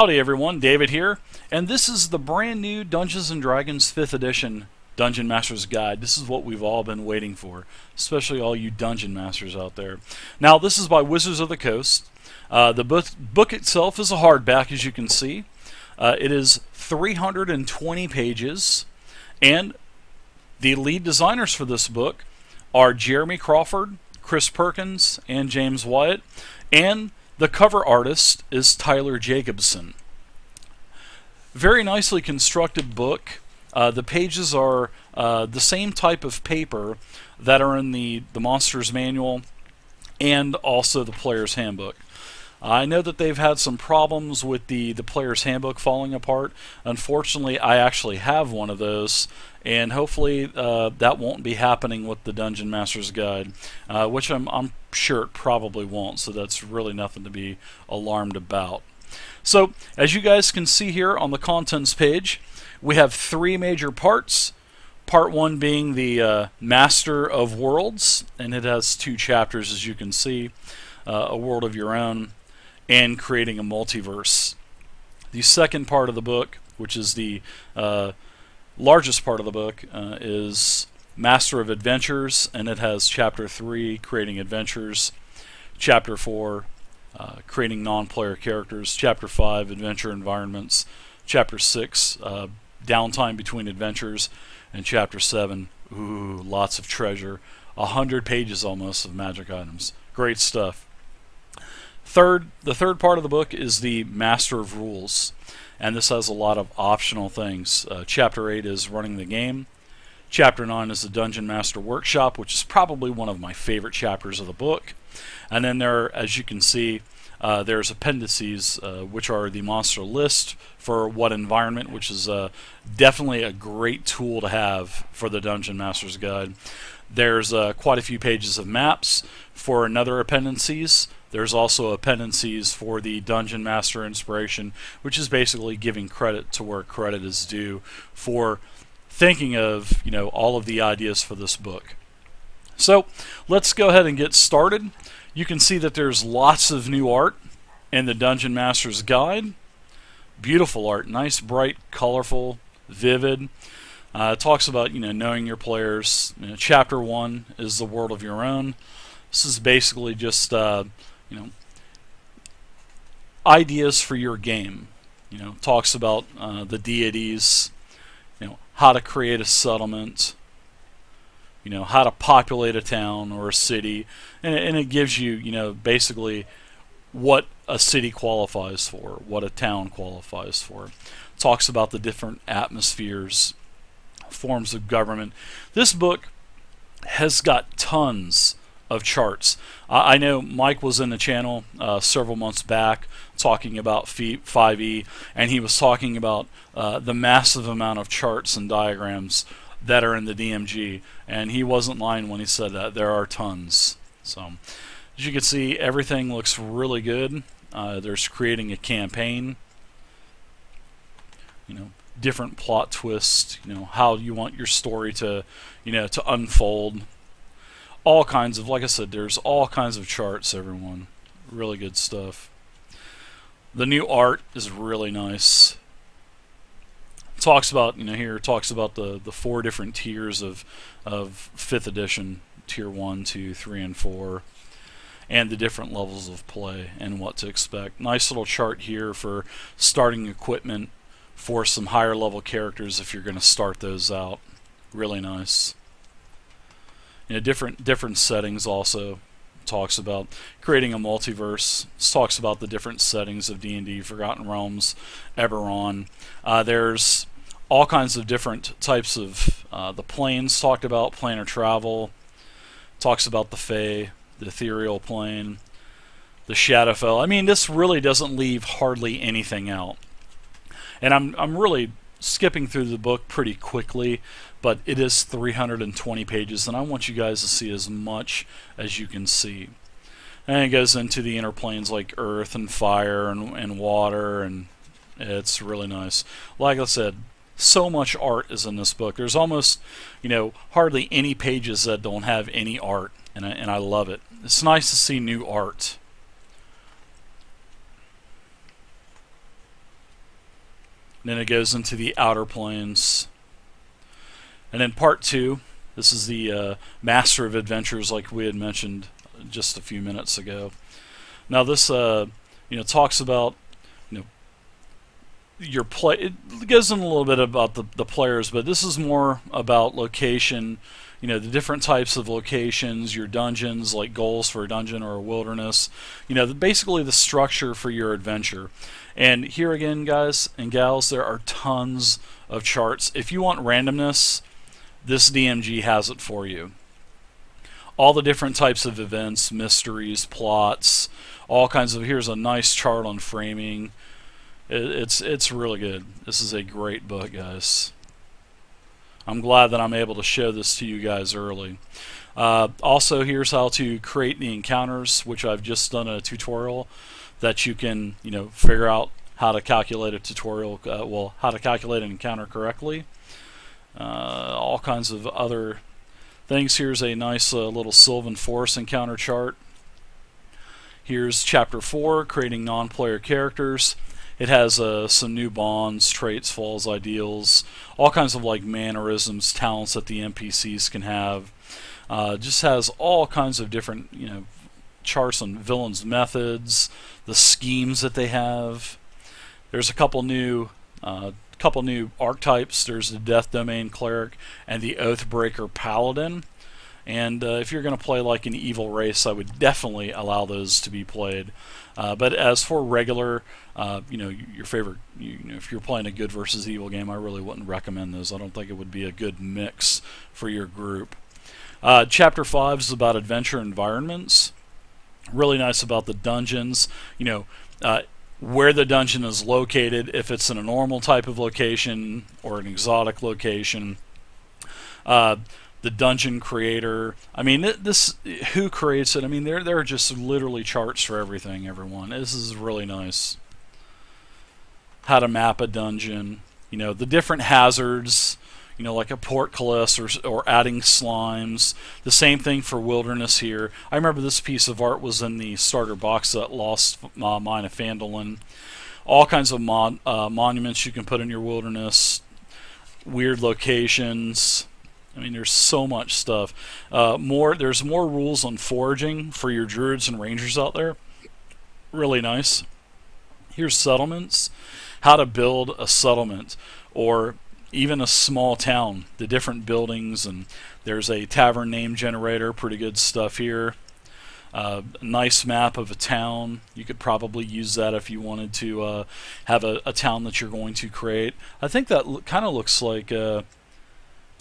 Howdy everyone, David here, and this is the brand new Dungeons & Dragons 5th edition Dungeon Master's Guide. This is what we've all been waiting for, especially all you Dungeon Masters out there. Now, this is by Wizards of the Coast. The book itself is a hardback, as you can see. It is 320 pages, and the lead designers for this book are Jeremy Crawford, Chris Perkins, and James Wyatt, and the cover artist is Tyler Jacobson. Very nicely constructed book. The pages are the same type of paper that are in the Monsters Manual and also the Player's Handbook. I know that they've had some problems with the Player's Handbook falling apart. Unfortunately, I actually have one of those, and hopefully that won't be happening with the Dungeon Master's Guide, which I'm sure it probably won't, so that's really nothing to be alarmed about. So, as you guys can see here on the contents page, we have three major parts. Part 1 being the Master of Worlds, and it has 2 chapters, as you can see, A World of Your Own, and Creating a Multiverse. The second part of the book, which is the largest part of the book, is Master of Adventures, and it has Chapter 3, Creating Adventures, Chapter 4, Creating Non-Player Characters, Chapter 5, Adventure Environments, Chapter 6, Downtime Between Adventures, and Chapter 7, ooh, lots of treasure, 100 pages almost of magic items. Great stuff. The third part of the book is the Master of Rules, and this has a lot of optional things. Chapter 8 is Running the Game. Chapter 9 is the Dungeon Master Workshop, which is probably one of my favorite chapters of the book. And then there, as you can see, there's Appendices, which are the monster list for what environment, which is definitely a great tool to have for the Dungeon Master's Guide. There's quite a few pages of maps for another Appendices. There's also Appendices for the Dungeon Master Inspiration, which is basically giving credit to where credit is due for thinking of, all of the ideas for this book. So let's go ahead and get started. You can see that there's lots of new art in the Dungeon Master's Guide. Beautiful art, nice, bright, colorful, vivid. It talks about knowing your players. Chapter 1 is The World of Your Own. This is basically just ideas for your game. Talks about the deities, how to create a settlement, how to populate a town or a city, and it gives you, basically what a city qualifies for, what a town qualifies for. Talks about the different atmospheres, forms of government. This book has got tons of charts. I know Mike was in the channel several months back talking about 5e, and he was talking about the massive amount of charts and diagrams that are in the DMG, and he wasn't lying when he said that. There are tons. So, as you can see, everything looks really good. There's creating a campaign, different plot twists, how you want your story to, to unfold. All kinds of, like I said, there's all kinds of charts, everyone. Really good stuff. The new art is really nice. Talks about, talks about the 4 different tiers of 5th edition, tier 1, 2, 3, and 4, and the different levels of play and what to expect. Nice little chart here for starting equipment for some higher level characters if you're going to start those out. Really nice. Different settings also. Talks about creating a multiverse. Talks about the different settings of D&D, Forgotten Realms, Eberron. There's all kinds of different types of the planes talked about, planar travel. Talks about the Fae, the ethereal plane, the Shadowfell. I mean, this really doesn't leave hardly anything out. And I'm really skipping through the book pretty quickly, but it is 320 pages, and I want you guys to see as much as you can see. And it goes into the inner planes like earth and fire and water, and it's really nice. Like I said, so much art is in this book. There's almost, hardly any pages that don't have any art, and I love it. It's nice to see new art. And then it goes into the outer planes. And then part 2, this is the Master of Adventures, like we had mentioned just a few minutes ago. Now this talks about your play. It goes in a little bit about the players, but this is more about location. The different types of locations, your dungeons, like goals for a dungeon or a wilderness. Basically the structure for your adventure. And here again, guys and gals, there are tons of charts. If you want randomness, this DMG has it for you. All the different types of events, mysteries, plots, all kinds of. Here's a nice chart on framing. It's really good. This is a great book, guys. I'm glad that I'm able to show this to you guys early. Also, here's how to create the encounters, which I've just done a tutorial that you can figure out how to calculate a tutorial. How to calculate an encounter correctly. All kinds of other things. Here's a nice little Sylvan Forest encounter chart. Here's chapter 4, creating non-player characters. It has some new bonds, traits, falls, ideals, all kinds of like mannerisms, talents that the NPCs can have. Just has all kinds of different charts on villains' methods, the schemes that they have. There's a couple new archetypes. There's the Death Domain Cleric and the Oathbreaker Paladin. And if you're going to play like an evil race, I would definitely allow those to be played. But as for regular, your favorite, if you're playing a good versus evil game, I really wouldn't recommend those. I don't think it would be a good mix for your group. Chapter 5 is about adventure environments. Really nice about the dungeons. Where the dungeon is located, if it's in a normal type of location or an exotic location. The dungeon creator. I mean, who creates it? I mean, there are just literally charts for everything, everyone. This is really nice. How to map a dungeon. The different hazards. Like a portcullis or adding slimes. The same thing for wilderness here. I remember this piece of art was in the starter box set, Lost Mine of Phandalin. All kinds of monuments you can put in your wilderness. Weird locations. I mean, there's so much stuff. There's more rules on foraging for your druids and rangers out there. Really nice. Here's settlements. How to build a settlement or even a small town. The different buildings, and there's a tavern name generator. Pretty good stuff here. Nice map of a town. You could probably use that if you wanted to have a town that you're going to create. I think that kind of looks like.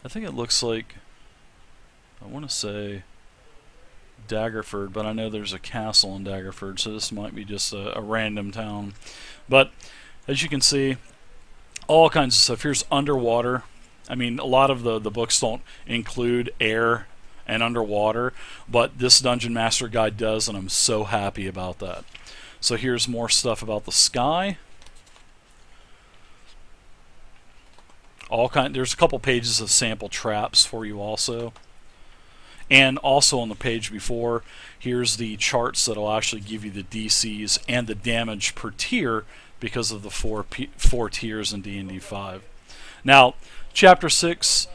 I think it looks like, I want to say Daggerford, but I know there's a castle in Daggerford, so this might be just a random town. But as you can see, all kinds of stuff. Here's underwater. I mean, a lot of the books don't include air and underwater, but this Dungeon Master Guide does, and I'm so happy about that. So here's more stuff about the sky. There's a couple pages of sample traps for you also. And also on the page before, here's the charts that'll actually give you the DCs and the damage per tier because of the four tiers in D&D 5. Now, Chapter 6,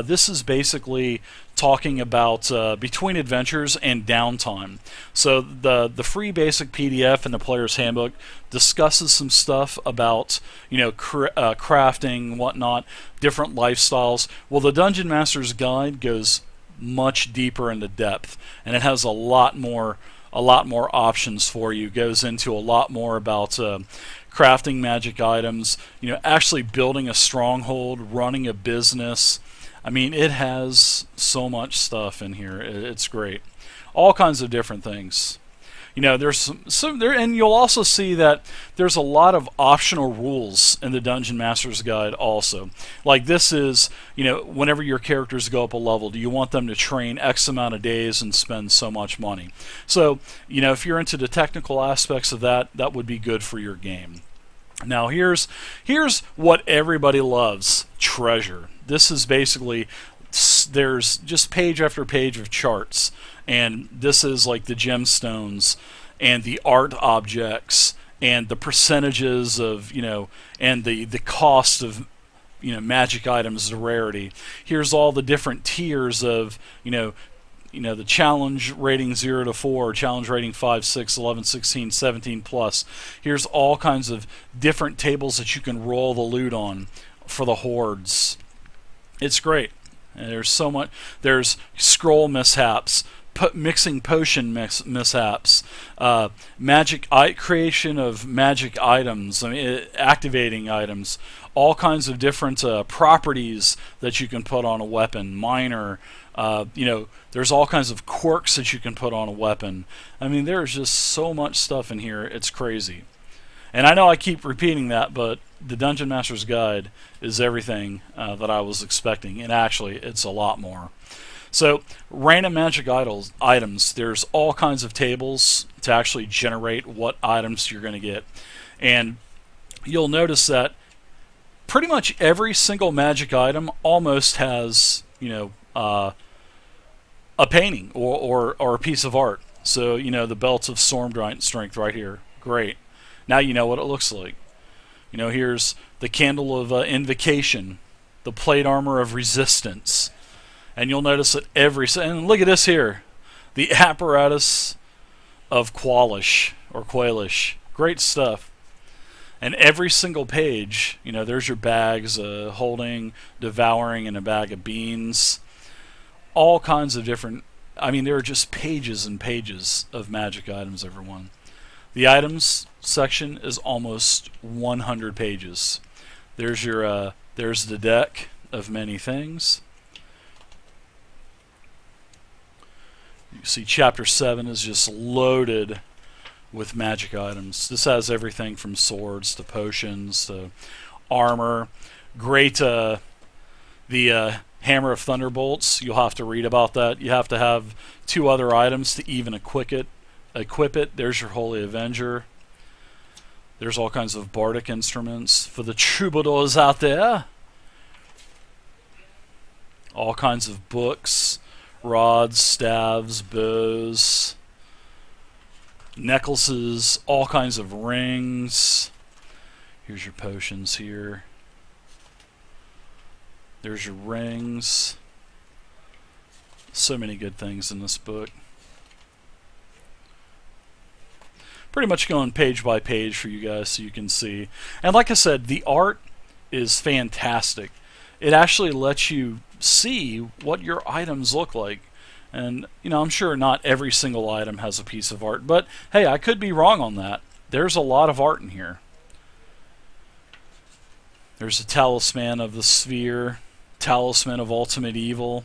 this is basically talking about between adventures and downtime. So the free basic PDF in the Player's Handbook discusses some stuff about crafting, whatnot, different lifestyles. Well, the Dungeon Master's Guide goes much deeper into depth, and it has a lot more options for you. It goes into a lot more about crafting magic items, actually building a stronghold, running a business. I mean, it has so much stuff in here. It's great. All kinds of different things. There's some there, and you'll also see that there's a lot of optional rules in the Dungeon Master's Guide also. Like this is, whenever your characters go up a level, do you want them to train X amount of days and spend so much money? So, if you're into the technical aspects of that, that would be good for your game. Now here's what everybody loves, treasure. This is basically, there's just page after page of charts, and this is like the gemstones and the art objects and the percentages of, and the cost of, magic items, the rarity. Here's all the different tiers of, the challenge rating 0 to 4, challenge rating 5, 6, 11, 16, 17 plus. Here's all kinds of different tables that you can roll the loot on for the hordes. It's great. And there's so much. There's scroll mishaps, mixing potion mishaps, creation of magic items, activating items, all kinds of different properties that you can put on a weapon, minor. There's all kinds of quirks that you can put on a weapon. There's just so much stuff in here. It's crazy. And I know I keep repeating that, but the Dungeon Master's Guide is everything that I was expecting, and actually, it's a lot more. So, random magic items. There's all kinds of tables to actually generate what items you're going to get. And you'll notice that pretty much every single magic item almost has, a painting or a piece of art. So, the belts of storm strength right here. Great. Now you know what it looks like. Here's the candle of invocation, the plate armor of resistance. And you'll notice that and look at this here, the apparatus of Qualish or Quailish. Great stuff. And every single page, there's your bags, holding, devouring, and a bag of beans. All kinds of different, there are just pages and pages of magic items, everyone. The items section is almost 100 pages. There's your, there's the deck of many things. You see chapter 7 is just loaded with magic items. This has everything from swords to potions to armor. Great, the Hammer of Thunderbolts. You'll have to read about that. You have to have 2 other items to even equip it. There's your Holy Avenger. There's all kinds of bardic instruments for the troubadours out there. All kinds of books, rods, staves, bows, necklaces, all kinds of rings. Here's your potions here. There's your rings. So many good things in this book. Pretty much going page by page for you guys so you can see. And like I said, the art is fantastic. It actually lets you see what your items look like. And, I'm sure not every single item has a piece of art, but hey, I could be wrong on that. There's a lot of art in here. There's a Talisman of the Sphere, Talisman of Ultimate Evil.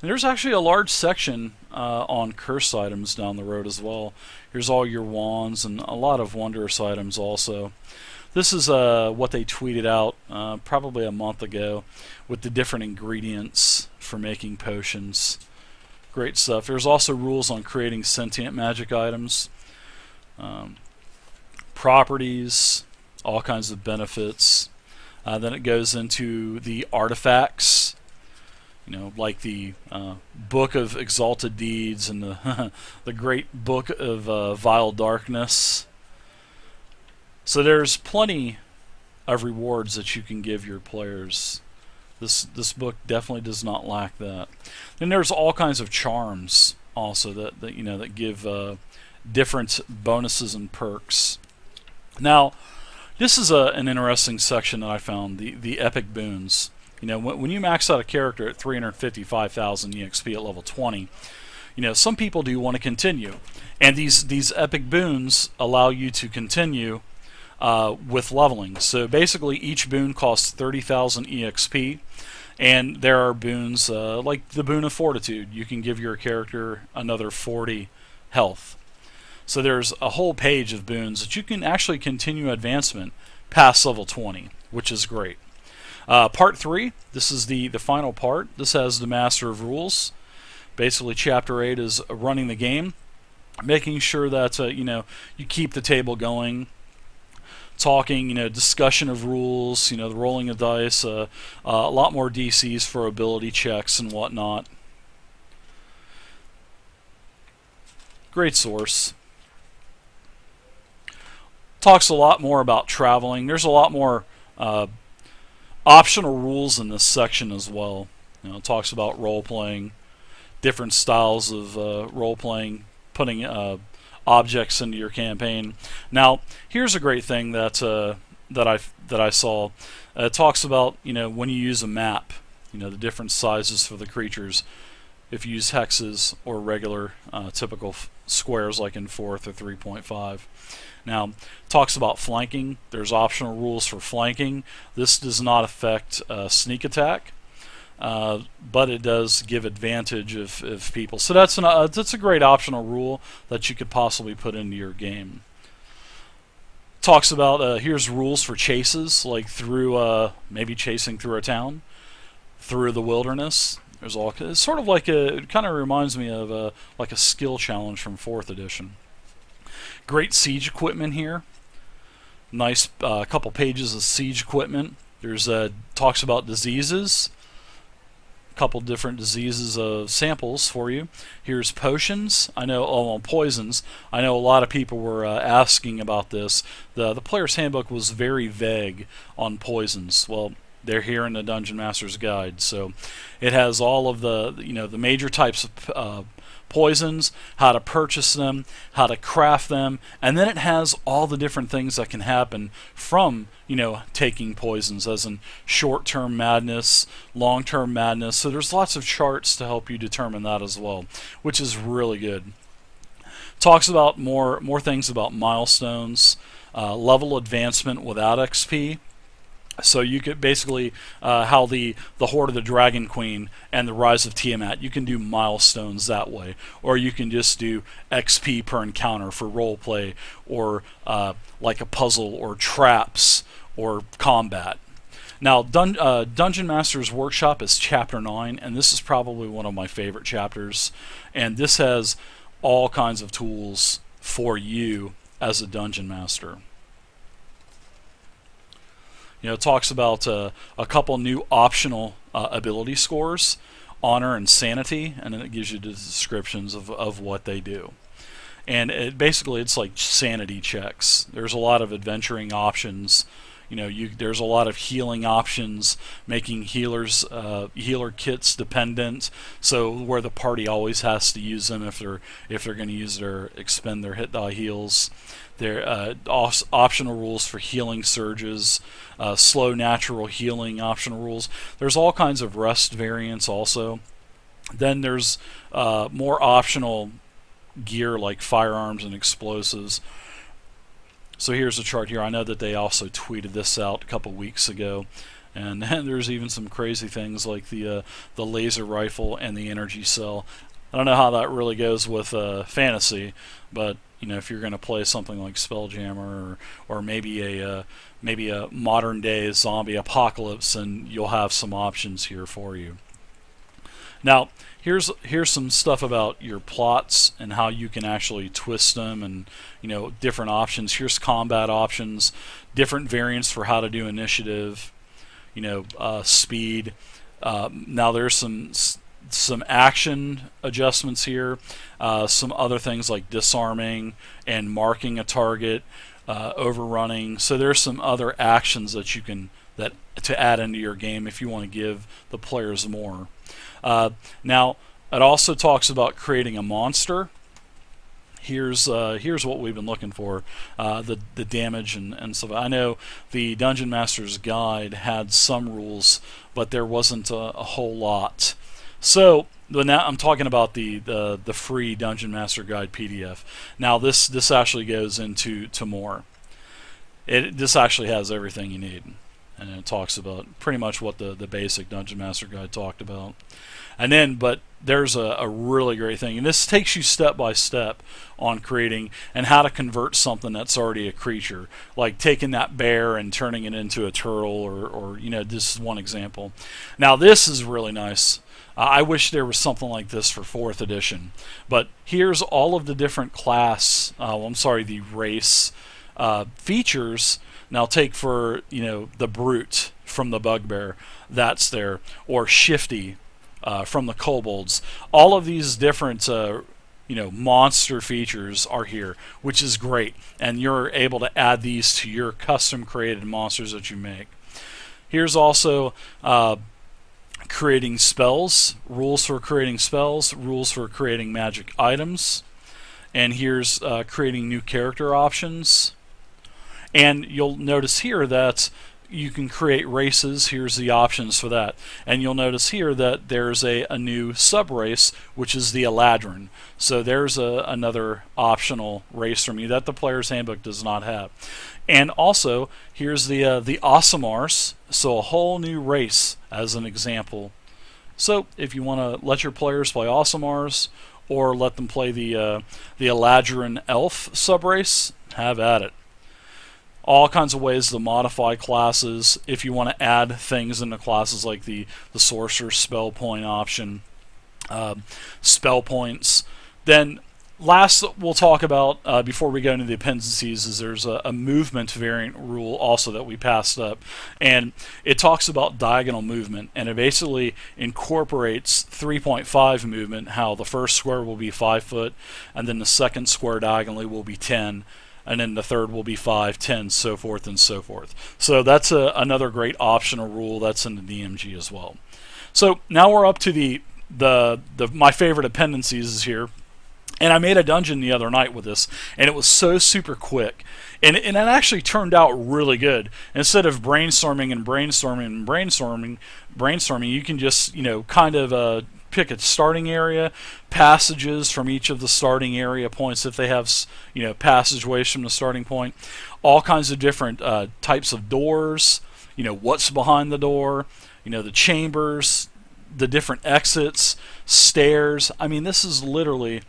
And there's actually a large section on curse items down the road as well. Here's all your wands and a lot of wondrous items also. This is what they tweeted out probably a month ago with the different ingredients for making potions. Great stuff. There's also rules on creating sentient magic items, properties, all kinds of benefits. Then it goes into the artifacts, like the Book of Exalted Deeds and the the Great Book of Vile Darkness. So there's plenty of rewards that you can give your players. This book definitely does not lack that. Then there's all kinds of charms also that give different bonuses and perks. Now, this is an interesting section that I found, the epic boons. When you max out a character at 355,000 EXP at level 20, some people do want to continue, and these epic boons allow you to continue with leveling. So basically, each boon costs 30,000 EXP, and there are boons like the Boon of Fortitude. You can give your character another 40 health. So there's a whole page of boons that you can actually continue advancement past level 20, which is great. Part 3, this is the final part. This has the Master of Rules. Basically, Chapter 8 is running the game, making sure that you keep the table going, talking, discussion of rules, the rolling of dice, a lot more DCs for ability checks and whatnot. Great source. Talks a lot more about traveling. There's a lot more optional rules in this section as well. It talks about role playing, different styles of role playing, putting objects into your campaign. Now, here's a great thing that I saw. It talks about when you use a map, the different sizes for the creatures. If you use hexes or regular typical squares like in 4th or 3.5. Now, talks about flanking. There's optional rules for flanking. This does not affect sneak attack, but it does give advantage if people. So that's a great optional rule that you could possibly put into your game. Talks about here's rules for chases, like through maybe chasing through a town, through the wilderness. There's all. It's sort of like it kind of reminds me of like a skill challenge from 4th edition. Great siege equipment here. Nice couple pages of siege equipment. There's talks about diseases. A couple different diseases samples for you. Here's potions. I know poisons. I know a lot of people were asking about this. The player's handbook was very vague on poisons. Well, they're here in the Dungeon Master's Guide, so it has all of the the major types of poisons, how to purchase them, how to craft them, and then it has all the different things that can happen from taking poisons, as in short-term madness, long-term madness. So there's lots of charts to help you determine that as well, which is really good. Talks about more things about milestones, level advancement without XP. So you could basically how the Horde of the Dragon Queen and the Rise of Tiamat, you can do milestones that way, or you can just do XP per encounter for roleplay, or like a puzzle, or traps, or combat. Now, Dungeon Master's Workshop is Chapter 9, and this is probably one of my favorite chapters. And this has all kinds of tools for you as a Dungeon Master. It talks about a couple new optional ability scores, honor and sanity, and then it gives you the descriptions of what they do. And basically it's like sanity checks. There's a lot of adventuring options. There's a lot of healing options, making healer kits dependent, so where the party always has to use them if they're going to use expend their hit die heals. There optional rules for healing surges, slow natural healing optional rules. There's all kinds of rest variants also. Then there's more optional gear like firearms and explosives. So here's a chart here. I know that they also tweeted this out a couple weeks ago, and there's even some crazy things like the laser rifle and the energy cell. I don't know how that really goes with fantasy, but if you're going to play something like Spelljammer or maybe a modern day zombie apocalypse, and you'll have some options here for you. Now, here's some stuff about your plots and how you can actually twist them, and different options. Here's combat options, different variants for how to do initiative, speed. Now there's some action adjustments here, some other things like disarming and marking a target, overrunning. So there's some other actions that you can to add into your game if you want to give the players more. Now it also talks about creating a monster. Here's what we've been looking for, the damage and stuff. I know the Dungeon Master's Guide had some rules, but there wasn't a whole lot. So now I'm talking about the free Dungeon Master Guide PDF. Now this actually goes into more. This actually has everything you need, and it talks about pretty much what the basic Dungeon Master Guide talked about. And then, but there's a really great thing, and this takes you step by step on creating and how to convert something that's already a creature, like taking that bear and turning it into a turtle, or this is one example. Now this is really nice. I wish there was something like this for 4th edition, but here's all of the different the race features. Now take for the brute from the bugbear, that's there, or shifty from the kobolds. All of these different monster features are here, which is great, and you're able to add these to your custom created monsters that you make. Here's also creating spells, rules for creating spells, rules for creating magic items, and here's creating new character options. And you'll notice here that you can create races. Here's the options for that. And you'll notice here that there's a new sub-race, which is the Eladrin. So there's another optional race from you that the player's handbook does not have. And also, here's the Aasimars, so a whole new race as an example. So if you want to let your players play Aasimars, or let them play the Eladrin Elf sub-race, have at it. All kinds of ways to modify classes if you want to add things into classes like the sorcerer spell point option, spell points. Then last we'll talk about before we go into the appendices is there's a movement variant rule also that we passed up, and it talks about diagonal movement, and it basically incorporates 3.5 movement, how the first square will be 5 foot and then the second square diagonally will be 10, and then the third will be 5, 10, so forth and so forth. So that's another great optional rule that's in the DMG as well. So now we're up to my favorite appendices is here. And I made a dungeon the other night with this, and it was so super quick. And it actually turned out really good. Instead of brainstorming, you can just, kind of pick a starting area, passages from each of the starting area points if they have, passageways from the starting point, all kinds of different types of doors, what's behind the door, the chambers, the different exits, stairs. I mean, this is literally,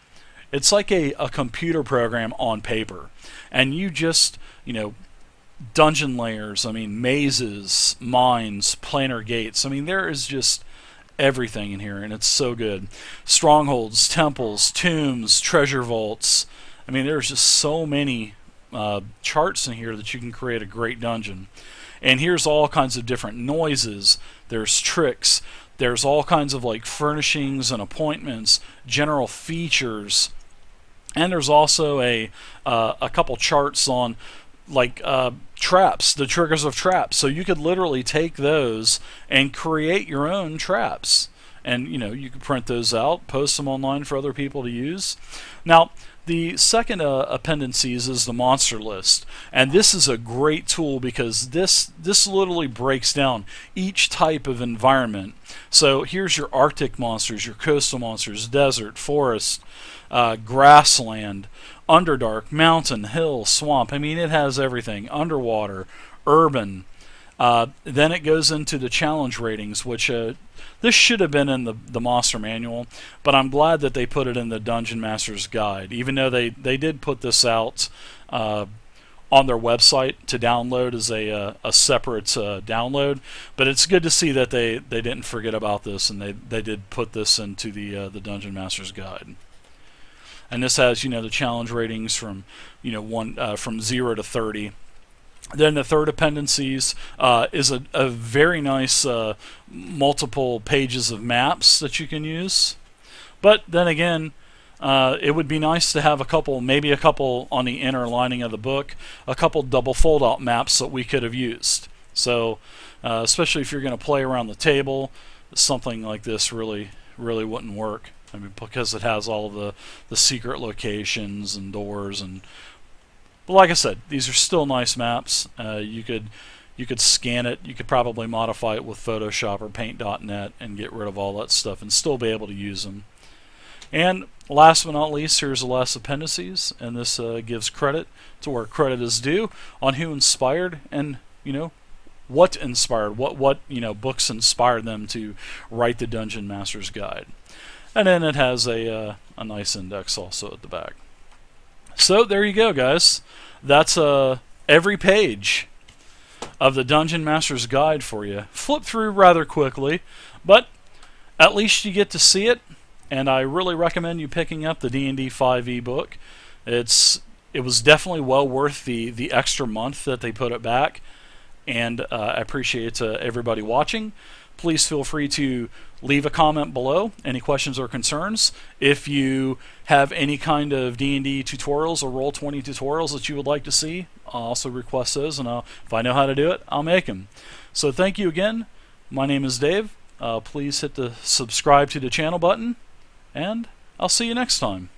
it's like a computer program on paper. And you just, dungeon layers, mazes, mines, planar gates. There is just everything in here, and it's so good. Strongholds, temples, tombs, treasure vaults. There's just so many charts in here that you can create a great dungeon. And here's all kinds of different noises. There's tricks. There's all kinds of furnishings and appointments, general features, and there's also a couple charts on traps, the triggers of traps. So you could literally take those and create your own traps. And you can print those out, post them online for other people to use. Now, the second appendices is the monster list. And this is a great tool because this literally breaks down each type of environment. So here's your Arctic monsters, your coastal monsters, desert, forest, grassland, underdark, mountain, hill, swamp. It has everything. Underwater, urban. Then it goes into the challenge ratings, which this should have been in the monster manual, but I'm glad that they put it in the Dungeon Master's Guide, even though they did put this out on their website to download as a separate download. But it's good to see that they didn't forget about this, and they did put this into the Dungeon Master's Guide. And this has the challenge ratings from from 0 to 30. Then the third appendices is a very nice multiple pages of maps that you can use. But then again, it would be nice to have maybe a couple on the inner lining of the book, a couple double fold-out maps that we could have used. So especially if you're going to play around the table, something like this really wouldn't work. Because it has all of the secret locations and doors, but like I said, these are still nice maps. You could scan it. You could probably modify it with Photoshop or Paint.net and get rid of all that stuff and still be able to use them. And last but not least, here's the last appendices, and this gives credit to where credit is due on who inspired and what inspired, what books inspired them to write the Dungeon Master's Guide. And then it has a nice index also at the back. So there you go, guys. That's every page of the Dungeon Master's Guide for you. Flip through rather quickly, but at least you get to see it. And I really recommend you picking up the D&D 5e book. It was definitely well worth the extra month that they put it back. And I appreciate everybody watching. please feel free to leave a comment below, any questions or concerns. If you have any kind of D&D tutorials or Roll20 tutorials that you would like to see, I'll also request those, and if I know how to do it, I'll make them. So thank you again. My name is Dave. Please hit the subscribe to the channel button, and I'll see you next time.